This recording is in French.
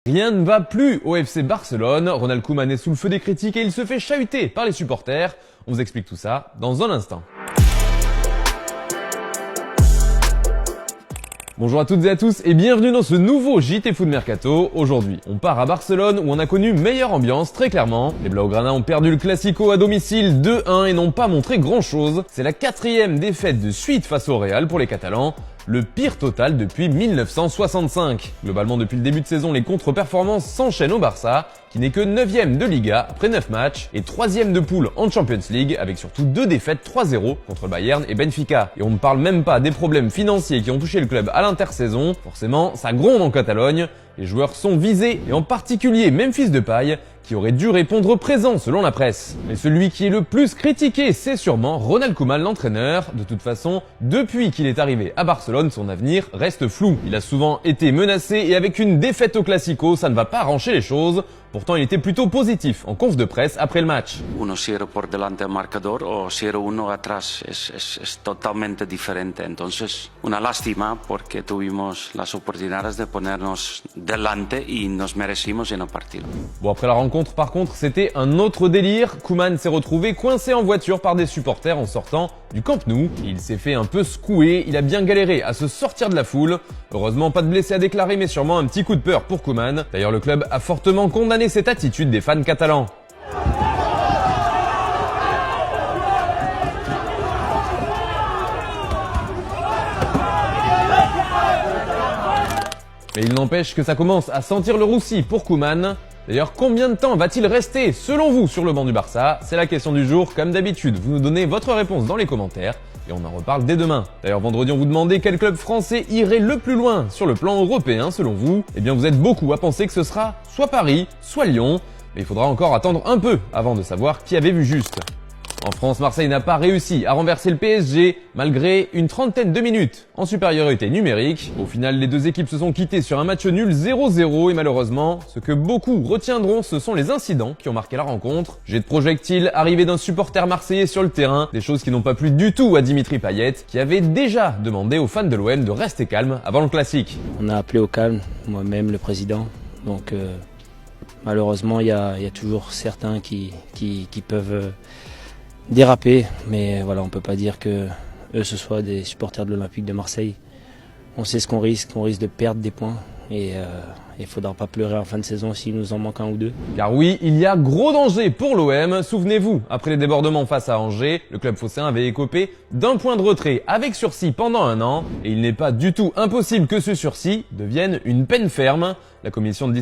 Rien ne va plus au FC Barcelone, Ronald Koeman est sous le feu des critiques et il se fait chahuter par les supporters. On vous explique tout ça dans un instant. Bonjour à toutes et à tous et bienvenue dans ce nouveau JT Foot Mercato. Aujourd'hui, on part à Barcelone où on a connu meilleure ambiance, très clairement. Les Blaugrana ont perdu le Classico à domicile 2-1 et n'ont pas montré grand chose. C'est la 4e défaite de suite face au Real pour les Catalans. Le pire total depuis 1965. Globalement, depuis le début de saison, les contre-performances s'enchaînent au Barça, qui n'est que 9e de Liga après 9 matchs et 3e de poule en Champions League, avec surtout 2 défaites 3-0 contre le Bayern et Benfica. Et on ne parle même pas des problèmes financiers qui ont touché le club à l'intersaison. Forcément, ça gronde en Catalogne. Les joueurs sont visés, et en particulier Memphis Depay, qui aurait dû répondre présent selon la presse. Mais celui qui est le plus critiqué, c'est sûrement Ronald Koeman, l'entraîneur. De toute façon, depuis qu'il est arrivé à Barcelone, son avenir reste flou. Il a souvent été menacé et avec une défaite au Classico, ça ne va pas arranger les choses. Pourtant, il était plutôt positif en conf de presse après le match. 1-0 por delante del marcador o 0-1 atrás es totalmente diferente. Entonces, una lástima porque tuvimos las oportunidades de ponernos delante y nos merecimos en el partido. Bon, après la rencontre, par contre, c'était un autre délire. Koeman s'est retrouvé coincé en voiture par des supporters en sortant du Camp Nou. Il s'est fait un peu secouer, il a bien galéré à se sortir de la foule. Heureusement, pas de blessés à déclarer, mais sûrement un petit coup de peur pour Koeman. D'ailleurs, le club a fortement condamné cette attitude des fans catalans. Mais il n'empêche que ça commence à sentir le roussi pour Koeman. D'ailleurs, combien de temps va-t-il rester, selon vous, sur le banc du Barça? C'est la question du jour. Comme d'habitude, vous nous donnez votre réponse dans les commentaires et on en reparle dès demain. D'ailleurs, vendredi, on vous demandait quel club français irait le plus loin sur le plan européen, selon vous. Eh bien, vous êtes beaucoup à penser que ce sera soit Paris, soit Lyon. Mais il faudra encore attendre un peu avant de savoir qui avait vu juste. En France, Marseille n'a pas réussi à renverser le PSG malgré une trentaine de minutes en supériorité numérique. Au final, les deux équipes se sont quittées sur un match nul 0-0 et malheureusement, ce que beaucoup retiendront, ce sont les incidents qui ont marqué la rencontre. Jet de projectiles, arrivée d'un supporter marseillais sur le terrain, des choses qui n'ont pas plu du tout à Dimitri Payet, qui avait déjà demandé aux fans de l'OM de rester calmes avant le classique. On a appelé au calme, moi-même, le président, donc malheureusement, il y a toujours certains qui peuvent déraper, mais voilà, on peut pas dire que eux ce soit des supporters de l'Olympique de Marseille. On sait ce qu'on risque de perdre des points et il faudra pas pleurer en fin de saison s'il nous en manque un ou deux. Car oui, il y a gros danger pour l'OM. Souvenez-vous, après les débordements face à Angers, le club phocéen avait écopé d'un point de retrait avec sursis pendant 1 an et il n'est pas du tout impossible que ce sursis devienne une peine ferme. La commission de